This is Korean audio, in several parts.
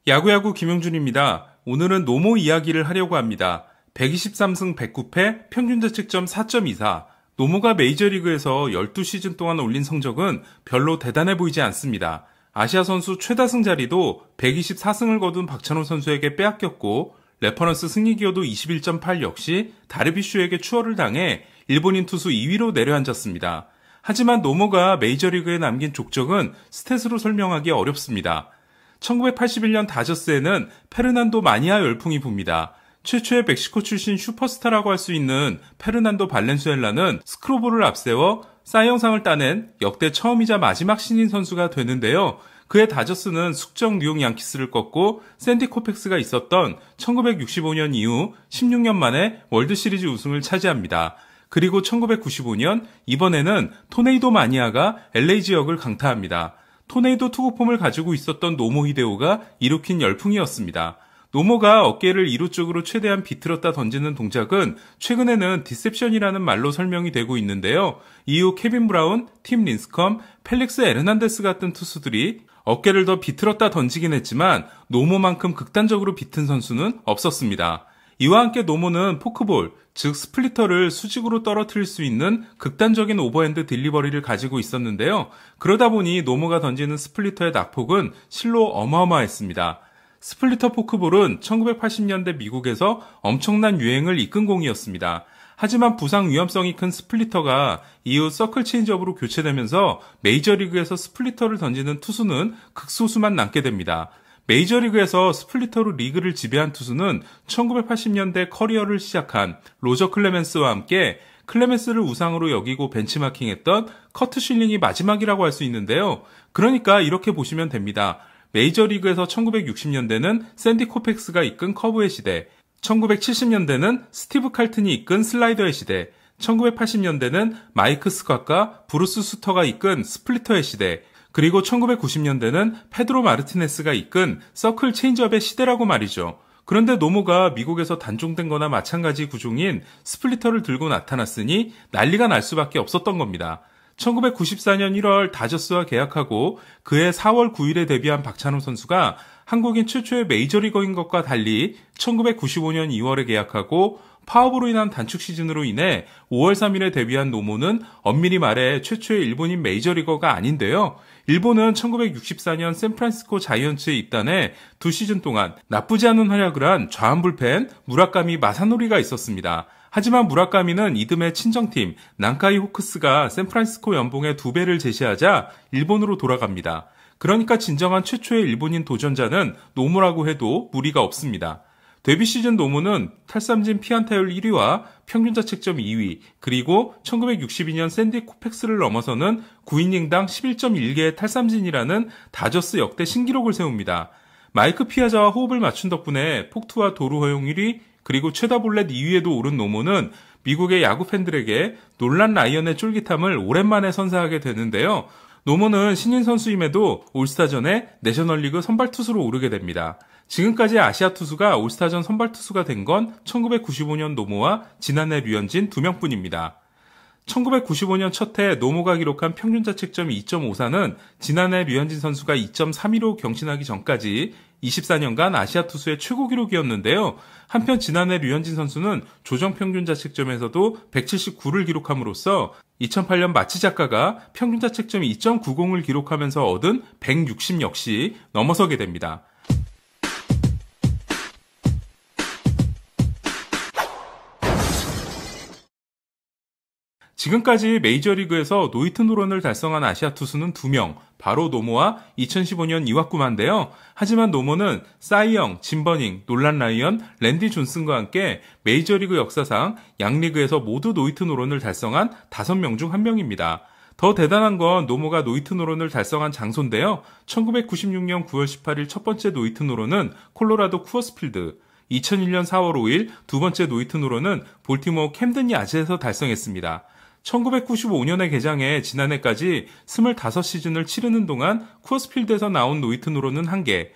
야구야구 김영준입니다. 오늘은 노모 이야기를 하려고 합니다. 123승 109패 평균자책점 4.24. 노모가 메이저리그에서 12시즌 동안 올린 성적은 별로 대단해 보이지 않습니다. 아시아 선수 최다승 자리도 124승을 거둔 박찬호 선수에게 빼앗겼고, 레퍼런스 승리 기여도 21.8 역시 다르비슈에게 추월을 당해 일본인 투수 2위로 내려앉았습니다. 하지만 노모가 메이저리그에 남긴 족적은 스탯으로 설명하기 어렵습니다. 1981년 다저스에는 페르난도 마니아 열풍이 붑니다. 최초의 멕시코 출신 슈퍼스타라고 할 수 있는 페르난도 발렌수엘라는 스크로볼을 앞세워 사이영상을 따낸 역대 처음이자 마지막 신인 선수가 되는데요. 그의 다저스는 숙적 뉴욕 양키스를 꺾고 샌디 코펙스가 있었던 1965년 이후 16년 만에 월드시리즈 우승을 차지합니다. 그리고 1995년 이번에는 토네이도 마니아가 LA 지역을 강타합니다. 토네이도 투구폼을 가지고 있었던 노모 히데오가 일으킨 열풍이었습니다. 노모가 어깨를 이루 쪽으로 최대한 비틀었다 던지는 동작은 최근에는 디셉션이라는 말로 설명이 되고 있는데요. 이후 케빈 브라운, 팀 린스컴, 펠릭스 에르난데스 같은 투수들이 어깨를 더 비틀었다 던지긴 했지만 노모만큼 극단적으로 비튼 선수는 없었습니다. 이와 함께 노모는 포크볼, 즉 스플리터를 수직으로 떨어뜨릴 수 있는 극단적인 오버핸드 딜리버리를 가지고 있었는데요. 그러다 보니 노모가 던지는 스플리터의 낙폭은 실로 어마어마했습니다. 스플리터 포크볼은 1980년대 미국에서 엄청난 유행을 이끈 공이었습니다. 하지만 부상 위험성이 큰 스플리터가 이후 서클 체인지업으로 교체되면서 메이저리그에서 스플리터를 던지는 투수는 극소수만 남게 됩니다. 메이저리그에서 스플리터로 리그를 지배한 투수는 1980년대 커리어를 시작한 로저 클레멘스와 함께 클레멘스를 우상으로 여기고 벤치마킹했던 커트 실링이 마지막이라고 할 수 있는데요. 그러니까 이렇게 보시면 됩니다. 메이저리그에서 1960년대는 샌디 코펙스가 이끈 커브의 시대, 1970년대는 스티브 칼튼이 이끈 슬라이더의 시대, 1980년대는 마이크 스캇과 브루스 수터가 이끈 스플리터의 시대, 그리고 1990년대는 페드로 마르티네스가 이끈 서클 체인지업의 시대라고 말이죠. 그런데 노모가 미국에서 단종된 거나 마찬가지 구종인 스플리터를 들고 나타났으니 난리가 날 수밖에 없었던 겁니다. 1994년 1월 다저스와 계약하고 그해 4월 9일에 데뷔한 박찬호 선수가 한국인 최초의 메이저리거인 것과 달리 1995년 2월에 계약하고 파업으로 인한 단축 시즌으로 인해 5월 3일에 데뷔한 노모는 엄밀히 말해 최초의 일본인 메이저리거가 아닌데요. 일본은 1964년 샌프란시스코 자이언츠에 입단해 2시즌 동안 나쁘지 않은 활약을 한 좌완불펜 무라카미 마사노리가 있었습니다. 하지만 무라카미는 이듬해 친정팀 난카이 호크스가 샌프란시스코 연봉의 2배를 제시하자 일본으로 돌아갑니다. 그러니까 진정한 최초의 일본인 도전자는 노모라고 해도 무리가 없습니다. 데뷔 시즌 노모는 탈삼진 피안타율 1위와 평균자책점 2위, 그리고 1962년 샌디 코펙스를 넘어서는 9이닝당 11.1개의 탈삼진이라는 다저스 역대 신기록을 세웁니다. 마이크 피아자와 호흡을 맞춘 덕분에 폭투와 도루 허용 1위, 그리고 최다 볼넷 2위에도 오른 노모는 미국의 야구 팬들에게 놀란 라이언의 쫄깃함을 오랜만에 선사하게 되는데요. 노모는 신인 선수임에도 올스타 전에 내셔널리그 선발 투수로 오르게 됩니다. 지금까지 아시아 투수가 올스타전 선발 투수가 된 건 1995년 노모와 지난해 류현진 2명뿐입니다. 1995년 첫해 노모가 기록한 평균자책점 2.54는 지난해 류현진 선수가 2.32로 경신하기 전까지 24년간 아시아 투수의 최고 기록이었는데요. 한편 지난해 류현진 선수는 조정평균자책점에서도 179를 기록함으로써 2008년 마치 작가가 평균자책점 2.90을 기록하면서 얻은 160 역시 넘어서게 됩니다. 지금까지 메이저리그에서 노히트 노런을 달성한 아시아 투수는 2명, 바로 노모와 2015년 이와쿠마인데요. 하지만 노모는 사이영, 짐버닝, 놀란 라이언, 랜디 존슨과 함께 메이저리그 역사상 양리그에서 모두 노히트 노런을 달성한 5명 중 1명입니다. 더 대단한 건 노모가 노히트 노런을 달성한 장소인데요. 1996년 9월 18일 첫 번째 노히트 노런은 콜로라도 쿠어스필드, 2001년 4월 5일 두 번째 노히트 노런은 볼티모어 캠든 야즈에서 달성했습니다. 1995년에 개장해 지난해까지 25시즌을 치르는 동안 쿠어스필드에서 나온 노히트 노런은 1개,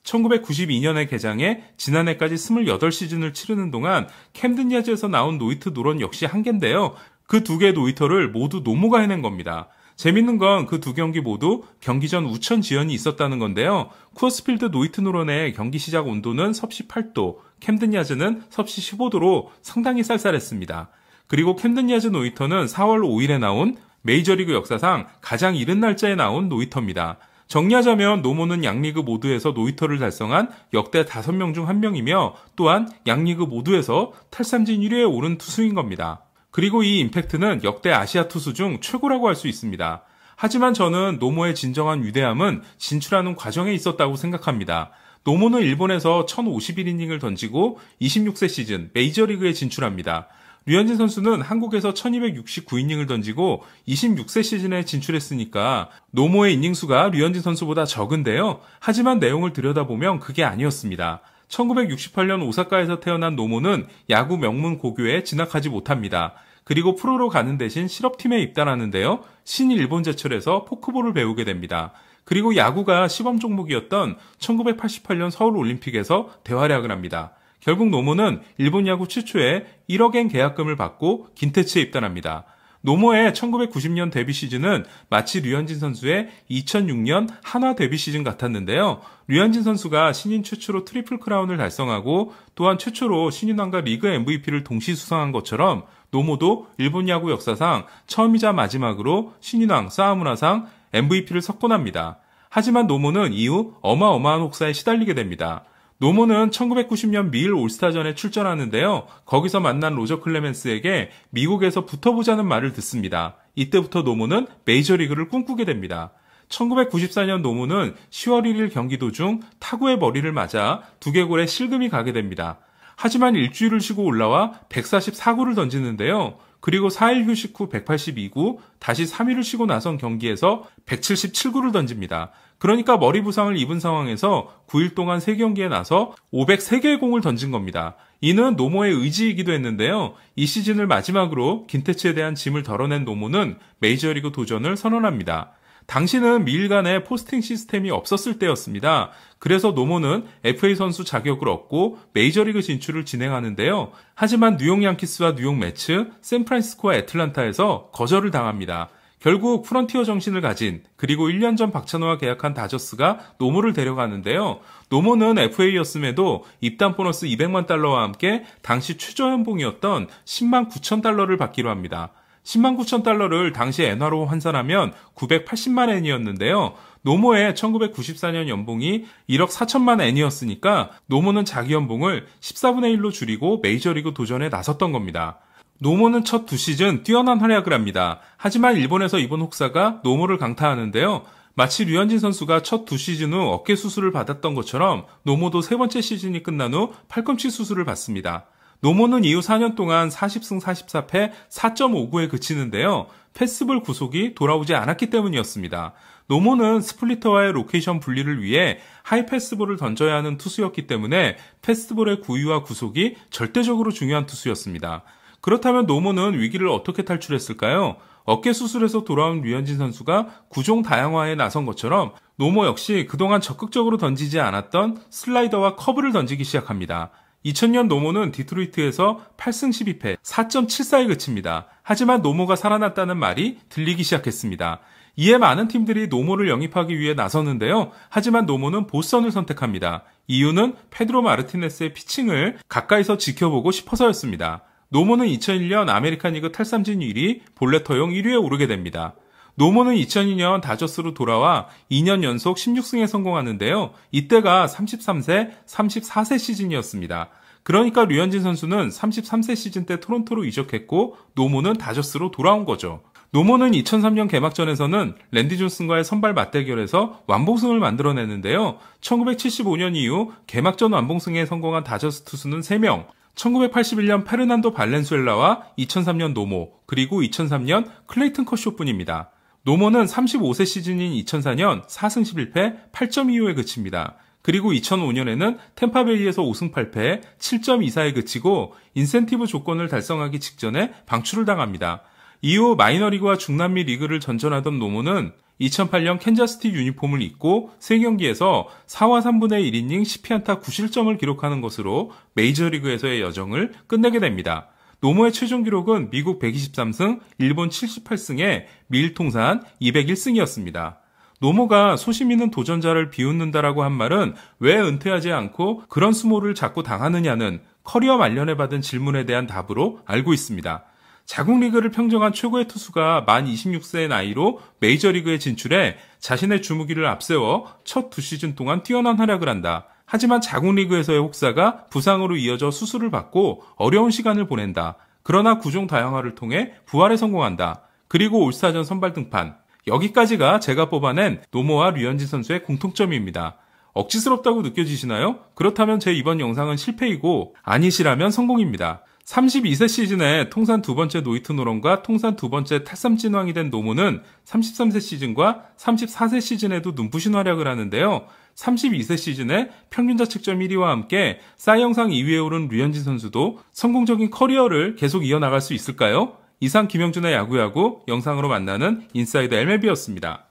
1992년에 개장해 지난해까지 28시즌을 치르는 동안 캠든 야즈에서 나온 노히트 노런 역시 1개인데요. 그 2개의 노히터를 모두 노모가 해낸 겁니다. 재밌는 건 그 두 경기 모두 경기 전 우천 지연이 있었다는 건데요. 쿠어스필드 노이트노런의 경기 시작 온도는 섭씨 8도, 캠든 야즈는 섭씨 15도로 상당히 쌀쌀했습니다. 그리고 캠든 야즈 노이터는 4월 5일에 나온 메이저리그 역사상 가장 이른 날짜에 나온 노이터입니다. 정리하자면 노모는 양리그 모두에서 노이터를 달성한 역대 5명 중 1명이며 또한 양리그 모두에서 탈삼진 1위에 오른 투수인 겁니다. 그리고 이 임팩트는 역대 아시아 투수 중 최고라고 할 수 있습니다. 하지만 저는 노모의 진정한 위대함은 진출하는 과정에 있었다고 생각합니다. 노모는 일본에서 1051이닝을 던지고 26세 시즌 메이저리그에 진출합니다. 류현진 선수는 한국에서 1269이닝을 던지고 26세 시즌에 진출했으니까 노모의 이닝수가 류현진 선수보다 적은데요. 하지만 내용을 들여다보면 그게 아니었습니다. 1968년 오사카에서 태어난 노모는 야구 명문 고교에 진학하지 못합니다. 그리고 프로로 가는 대신 실업팀에 입단하는데요. 신일본제철에서 포크볼을 배우게 됩니다. 그리고 야구가 시범 종목이었던 1988년 서울올림픽에서 대활약을 합니다. 결국 노모는 일본 야구 최초의 1억엔 계약금을 받고 긴테츠에 입단합니다. 노모의 1990년 데뷔 시즌은 마치 류현진 선수의 2006년 한화 데뷔 시즌 같았는데요. 류현진 선수가 신인 최초로 트리플 크라운을 달성하고 또한 최초로 신인왕과 리그 MVP를 동시 수상한 것처럼 노모도 일본 야구 역사상 처음이자 마지막으로 신인왕, 사하문화상, MVP를 석권합니다. 하지만 노모는 이후 어마어마한 혹사에 시달리게 됩니다. 노모는 1990년 미일 올스타전에 출전하는데요. 거기서 만난 로저 클레멘스에게 미국에서 붙어보자는 말을 듣습니다. 이때부터 노모는 메이저리그를 꿈꾸게 됩니다. 1994년 노모는 10월 1일 경기 도중 타구의 머리를 맞아 두개골에 실금이 가게 됩니다. 하지만 일주일을 쉬고 올라와 144구를 던지는데요. 그리고 4일 휴식 후 182구, 다시 3일을 쉬고 나선 경기에서 177구를 던집니다. 그러니까 머리 부상을 입은 상황에서 9일 동안 3경기에 나서 503개의 공을 던진 겁니다. 이는 노모의 의지이기도 했는데요. 이 시즌을 마지막으로 긴테츠에 대한 짐을 덜어낸 노모는 메이저리그 도전을 선언합니다. 당시는 미일 간의 포스팅 시스템이 없었을 때였습니다. 그래서 노모는 FA 선수 자격을 얻고 메이저리그 진출을 진행하는데요. 하지만 뉴욕 양키스와 뉴욕 매츠, 샌프란시스코와 애틀란타에서 거절을 당합니다. 결국 프런티어 정신을 가진 그리고 1년 전 박찬호와 계약한 다저스가 노모를 데려가는데요. 노모는 FA였음에도 입단 보너스 200만 달러와 함께 당시 최저 연봉이었던 10만 9천 달러를 받기로 합니다. 10만 9천 달러를 당시 엔화로 환산하면 980만 엔이었는데요. 노모의 1994년 연봉이 1억 4천만 엔이었으니까 노모는 자기 연봉을 14분의 1로 줄이고 메이저리그 도전에 나섰던 겁니다. 노모는 첫 2시즌 뛰어난 활약을 합니다. 하지만 일본에서 이번 혹사가 노모를 강타하는데요. 마치 류현진 선수가 첫 2시즌 후 어깨 수술을 받았던 것처럼 노모도 세 번째 시즌이 끝난 후 팔꿈치 수술을 받습니다. 노모는 이후 4년 동안 40승 44패 4.59에 그치는데요. 패스볼 구속이 돌아오지 않았기 때문이었습니다. 노모는 스플리터와의 로케이션 분리를 위해 하이 패스볼을 던져야 하는 투수였기 때문에 패스볼의 구위와 구속이 절대적으로 중요한 투수였습니다. 그렇다면 노모는 위기를 어떻게 탈출했을까요? 어깨 수술에서 돌아온 류현진 선수가 구종 다양화에 나선 것처럼 노모 역시 그동안 적극적으로 던지지 않았던 슬라이더와 커브를 던지기 시작합니다. 2000년 노모는 디트로이트에서 8승 12패 4.74에 그칩니다. 하지만 노모가 살아났다는 말이 들리기 시작했습니다. 이에 많은 팀들이 노모를 영입하기 위해 나섰는데요. 하지만 노모는 보스턴을 선택합니다. 이유는 페드로 마르티네스의 피칭을 가까이서 지켜보고 싶어서였습니다. 노모는 2001년 아메리칸 리그 탈삼진 1위, 볼넷 허용 1위에 오르게 됩니다. 노모는 2002년 다저스로 돌아와 2년 연속 16승에 성공하는데요. 이때가 33세, 34세 시즌이었습니다. 그러니까 류현진 선수는 33세 시즌 때 토론토로 이적했고 노모는 다저스로 돌아온 거죠. 노모는 2003년 개막전에서는 랜디 존슨과의 선발 맞대결에서 완봉승을 만들어내는데요. 1975년 이후 개막전 완봉승에 성공한 다저스 투수는 3명, 1981년 페르난도 발렌수엘라와 2003년 노모, 그리고 2003년 클레이튼 커쇼뿐입니다. 노모는 35세 시즌인 2004년 4승 11패 8.25에 그칩니다. 그리고 2005년에는 템파베이에서 5승 8패 7.24에 그치고 인센티브 조건을 달성하기 직전에 방출을 당합니다. 이후 마이너리그와 중남미 리그를 전전하던 노모는 2008년 캔자스티 유니폼을 입고 3경기에서 4와 3분의 1이닝 10피안타 9실점을 기록하는 것으로 메이저리그에서의 여정을 끝내게 됩니다. 노모의 최종 기록은 미국 123승, 일본 78승에 미일 통산 201승이었습니다. 노모가 소심 있는 도전자를 비웃는다라고 한 말은 왜 은퇴하지 않고 그런 수모를 자꾸 당하느냐는 커리어 말년에 받은 질문에 대한 답으로 알고 있습니다. 자국 리그를 평정한 최고의 투수가 만 26세의 나이로 메이저리그에 진출해 자신의 주무기를 앞세워 첫 2시즌 동안 뛰어난 활약을 한다. 하지만 자국 리그에서의 혹사가 부상으로 이어져 수술을 받고 어려운 시간을 보낸다. 그러나 구종 다양화를 통해 부활에 성공한다. 그리고 올스타전 선발 등판. 여기까지가 제가 뽑아낸 노모와 류현진 선수의 공통점입니다. 억지스럽다고 느껴지시나요? 그렇다면 제 이번 영상은 실패이고 아니시라면 성공입니다. 32세 시즌에 통산 두 번째 노히트 노런과 통산 두 번째 탈삼 진왕이 된 노모는 33세 시즌과 34세 시즌에도 눈부신 활약을 하는데요. 32세 시즌에 평균 자책점 1위와 함께 사이 영상 2위에 오른 류현진 선수도 성공적인 커리어를 계속 이어나갈 수 있을까요? 이상 김영준의 야구야구 영상으로 만나는 인사이드 MLB였습니다.